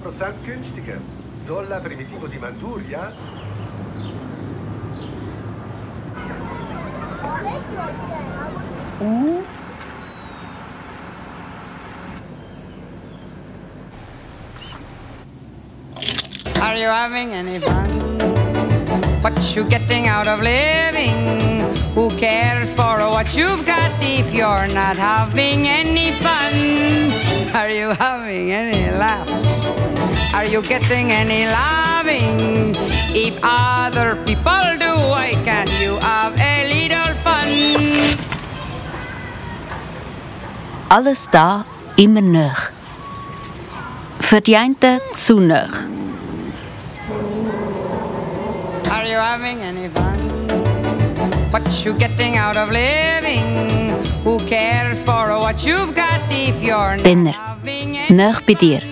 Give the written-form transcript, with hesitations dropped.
50% günstiger. Zolla Primitivo di Manduria. Are you having any fun? What you getting out of living? Who cares for what you've got if you're not having any fun? Are you having any laugh? Are you getting any loving? If other people do, why can't you have a little fun? Alles da, immer näher. Für die einen zu näher. Are you having any fun? What you getting out of living? Who cares for what you've got if you're not Deiner. having any Näher bei dir.